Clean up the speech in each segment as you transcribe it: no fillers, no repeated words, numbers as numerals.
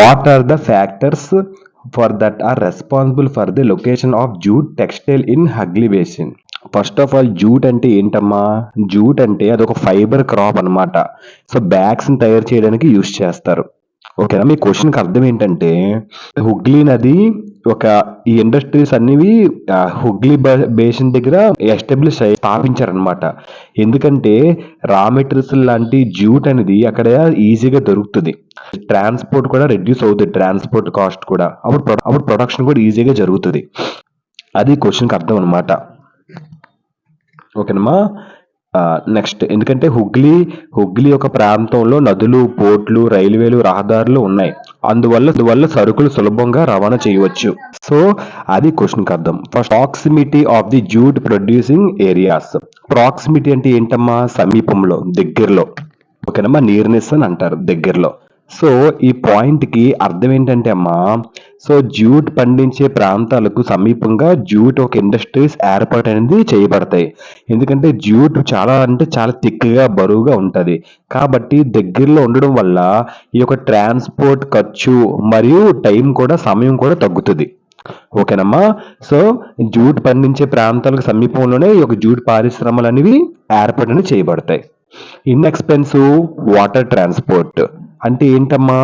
What are the factors for that are responsible for the location of jute textile in Hooghly basin? First of all jute అంటే ఏంటమ్మా? Jute అంటే అదొక fibre crop అన్నమాట. So bags ని తయారు చేయడానికి use చేస్తారు. ఓకేనా? మీ క్వశ్చన్కి అర్థం ఏంటంటే హుగ్లీ నది ఒక ఈ ఇండస్ట్రీస్ అన్నివి హుగ్లీ బేసిన్ దగ్గర ఎస్టాబ్లిష్ స్థాపించారనమాట. ఎందుకంటే రా మెటీరియల్స్ లాంటి జూట్ అనేది అక్కడ ఈజీగా దొరుకుతుంది. ట్రాన్స్పోర్ట్ కూడా రెడ్యూస్ అవుతుంది, ట్రాన్స్పోర్ట్ కాస్ట్ కూడా. అప్పుడు ప్రొడక్షన్ కూడా ఈజీగా జరుగుతుంది. అది క్వశ్చన్కి అర్థం అనమాట. ఓకేనమ్మా? నెక్స్ట్, ఎందుకంటే హుగ్లీ ఒక ప్రాంతంలో నదులు, పోర్ట్లు, రైల్వేలు, రహదారులు ఉన్నాయి. అందువల్ల సరుకులు సులభంగా రవాణా చేయవచ్చు. సో అది క్వశ్చన్కి అర్థం. First, proximity of the jute producing areas. Proximity అంటే ఏంటమ్మా? సమీపంలో, దగ్గరలో. ఓకేనమ్మా? నియర్నెస్ అని అంటారు, దగ్గరలో. సో ఈ పాయింట్ కి అర్థం ఏంటంటే అమ్మా, సో జూట్ పండించే ప్రాంతాలకు సమీపంగా జూట్ ఒక ఇండస్ట్రీస్ ఏర్పాటు అనేది చేయబడతాయి. ఎందుకంటే జూట్ చాలా అంటే చాలా థిక్గా, బరువుగా ఉంటుంది. కాబట్టి దగ్గరలో ఉండడం వల్ల ఈ యొక్క ట్రాన్స్పోర్ట్ ఖర్చు మరియు సమయం కూడా తగ్గుతుంది. ఓకేనమ్మా? సో జూట్ పండించే ప్రాంతాలకు సమీపంలోనే ఈ యొక్క జూట్ పరిశ్రమలు అనేవి ఏర్పాటు చేయబడతాయి. ఇన్ఎక్స్పెన్సివ్ వాటర్ ట్రాన్స్పోర్ట్ అంటే ఏంటమ్మా?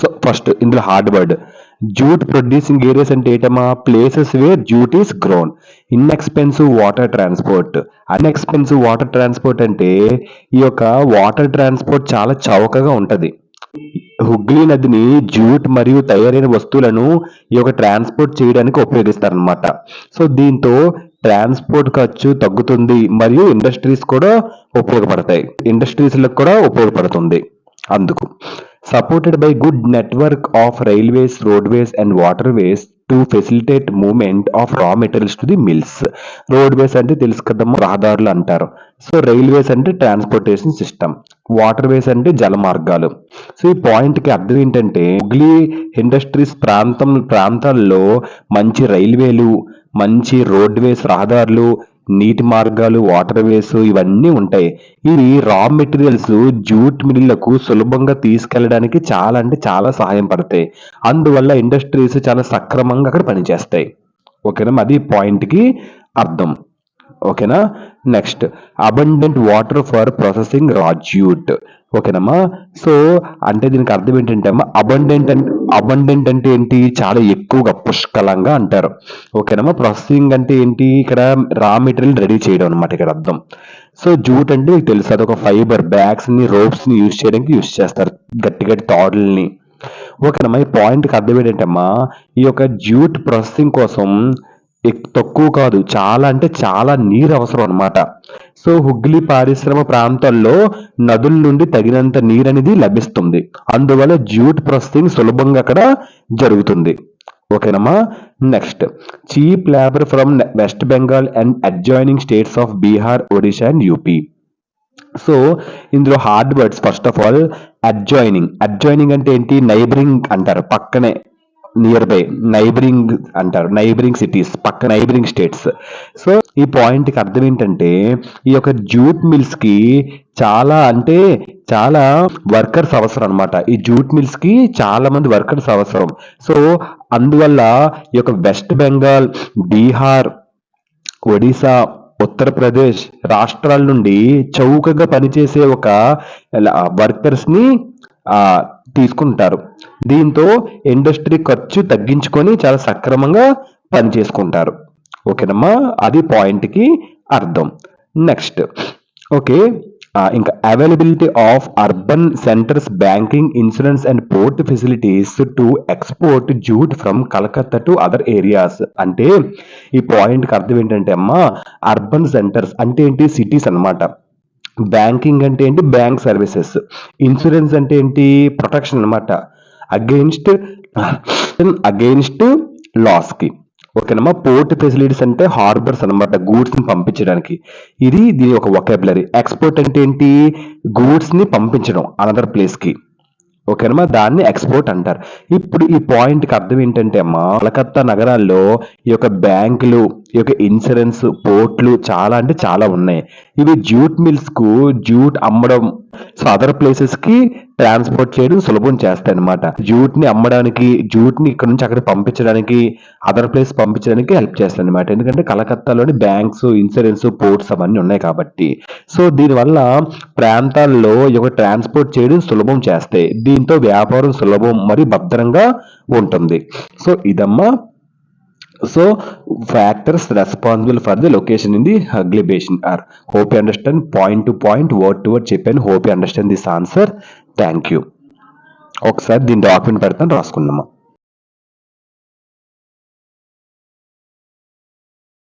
సో ఫస్ట్ ఇందులో hard word. Jute producing areas అంటే ఏంటమ్మా? Places where jute is grown. Inexpensive water transport. Unexpensive water transport అంటే ఈ యొక్క వాటర్ ట్రాన్స్పోర్ట్ చాలా చౌకగా ఉంటది. హుగ్లీ నదిని జూట్ మరియు తయారైన వస్తువులను ఈ యొక్క ట్రాన్స్పోర్ట్ చేయడానికి ఉపయోగిస్తారనమాట. సో దీంతో ట్రాన్స్పోర్ట్ ఖర్చు తగ్గుతుంది మరియు ఇండస్ట్రీస్ కూడా ఉపయోగపడతాయి. ఇండస్ట్రీస్లకు కూడా ఉపయోగపడుతుంది. అందుకు supported by good network of railways, roadways and waterways to facilitate movement of raw materials to the mills. Roadways అంటే తెలుసు కదమ్మా, రహదారులు అంటారు. సో రైల్వేస్ అంటే ట్రాన్స్పోర్టేషన్ సిస్టమ్, వాటర్వేస్ అంటే జల మార్గాలు. సో ఈ పాయింట్కి అర్థం ఏంటంటే హుగ్లీ ఇండస్ట్రీస్ ప్రాంతాల్లో మంచి రైల్వేలు, మంచి రోడ్వేస్, రహదారులు, నీటి మార్గాలు, వాటర్వేస్ ఇవన్నీ ఉంటాయి. ఇవి రా మెటీరియల్స్ జూట్ మిల్లులకు సులభంగా తీసుకెళ్ళడానికి చాలా అంటే చాలా సహాయం పడతాయి. అందువల్ల ఇండస్ట్రీస్ చాలా సక్రమంగా అక్కడ పనిచేస్తాయి. ఓకేనా? అది పాయింట్కి అర్థం. ఓకేనా? Next, abundant water for processing రా జూట్. ఓకేనమ్మా? సో అంటే దీనికి అర్థం ఏంటంటే అమ్మా, అబండెంట్ అంటే ఏంటి? చాలా ఎక్కువగా, పుష్కలంగా అంటారు. ఓకేనమ్మా? ప్రాసెసింగ్ అంటే ఏంటి? ఇక్కడ రా మెటీరియల్ రెడీ చేయడం అనమాట ఇక్కడ అర్థం. సో జూట్ అంటే మీకు తెలుసు, అదొక ఫైబర్. బ్యాగ్స్ ని, రోప్స్ ని యూజ్ చేయడానికి యూజ్ చేస్తారు, గట్టి గట్టి తాడుల్ని. ఓకేనమ్మా? ఈ పాయింట్కి అర్థం ఏంటంటమ్మా, ఈ యొక్క జూట్ ప్రాసెసింగ్ కోసం తక్కువ కాదు, చాలా అంటే చాలా నీరు అవసరం అనమాట. సో హుగ్లీ పారిశ్రమ ప్రాంతాల్లో నదుల నుండి తగినంత నీరు అనేది లభిస్తుంది. అందువల్ల జూట్ ప్రాసెసింగ్ సులభంగా అక్కడ జరుగుతుంది. ఓకేనమ్మా? Next, cheap labour from West Bengal and adjoining states of Bihar, Odisha and UP. So ఇందులో hard words. First of all adjoining అంటే ఏంటి? నైబరింగ్ అంటారు, పక్కనే, నియర్ బై, నైబరింగ్ అంటారు, నైబరింగ్ సిటీస్, పక్క నైబరింగ్ స్టేట్స్. సో ఈ పాయింట్కి అర్థం ఏంటంటే ఈ యొక్క జూట్ మిల్స్ కి చాలా అంటే చాలా వర్కర్స్ అవసరం అనమాట. ఈ జూట్ మిల్స్ కి చాలా మంది వర్కర్స్ అవసరం. సో అందువల్ల ఈ యొక్క వెస్ట్ బెంగాల్, బీహార్, ఒడిశా, ఉత్తరప్రదేశ్ రాష్ట్రాల నుండి చౌకగా పనిచేసే ఒక వర్కర్స్ ని తీసుకుంటారు. దీంతో ఇండస్ట్రీ ఖర్చు తగ్గించుకొని చాలా సక్రమంగా పనిచేసుకుంటారు. ఓకేనమ్మా? అది పాయింట్కి అర్థం. నెక్స్ట్, ఓకే, ఇంకా availability of urban centres, banking, insurance and port facilities to export jute from Calcutta to other areas. అంటే ఈ పాయింట్కి అర్థం ఏంటంటే అమ్మా, అర్బన్ సెంటర్స్ అంటే ఏంటి? సిటీస్ అన్నమాట. బ్యాంకింగ్ అంటే ఏంటి? Bank services. ఇన్సూరెన్స్ అంటే ఏంటి? ప్రొటెక్షన్ అనమాట, అగెయిన్స్ట్ లాస్ కి. ఓకేనమ్మా? పోర్ట్ ఫెసిలిటీస్ అంటే హార్బర్స్ అనమాట, గూడ్స్ ని పంపించడానికి. దీని ఒక వొకాబులరీ. ఎక్స్పోర్ట్ అంటే ఏంటి? గూడ్స్ ని పంపించడం అనదర్ ప్లేస్ కి. ఓకేనమ్మా? దాన్ని ఎక్స్పోర్ట్ అంటారు. ఇప్పుడు ఈ పాయింట్కి అర్థం ఏంటంటే అమ్మా, కలకత్తా నగరాల్లో ఈ యొక్క బ్యాంకులు, ఈ యొక్క ఇన్సూరెన్స్, పోర్ట్లు చాలా అంటే చాలా ఉన్నాయి. ఇవి జ్యూట్ మిల్స్‌కు జ్యూట్ అమ్మడం, సో అదర్ ప్లేసెస్‌కి ట్రాన్స్‌పోర్ట్ చేయడం సులభం చేస్తాయన్నమాట. జ్యూట్‌ని అమ్మడానికి, జ్యూట్‌ని ఇక్కడ నుంచి అక్కడికి పంపించడానికి, అదర్ ప్లేస్ పంపించడానికి హెల్ప్ చేస్తాయన్నమాట. ఎందుకంటే కలకత్తాలోని బ్యాంక్స్, ఇన్సూరెన్స్, పోర్ట్స్ అవన్నీ ఉన్నాయి కాబట్టి. సో దీనివల్ల ప్రాంతాల్లో ఈ యొక్క ట్రాన్స్‌పోర్ట్ చేయడం సులభం చేస్తాయి. దీంతో వ్యాపారం సులభం మరియు భద్రంగా ఉంటుంది. సో ఇదమ్మా. So factors responsible for the location in the Hughley Basin are. Hope you understand point to point, word to word చెప్పాను. Hope you understand this answer. Thank you. ఒకసారి దీని డాక్యుమెంట్ పెడతాను, రాసుకుందామా.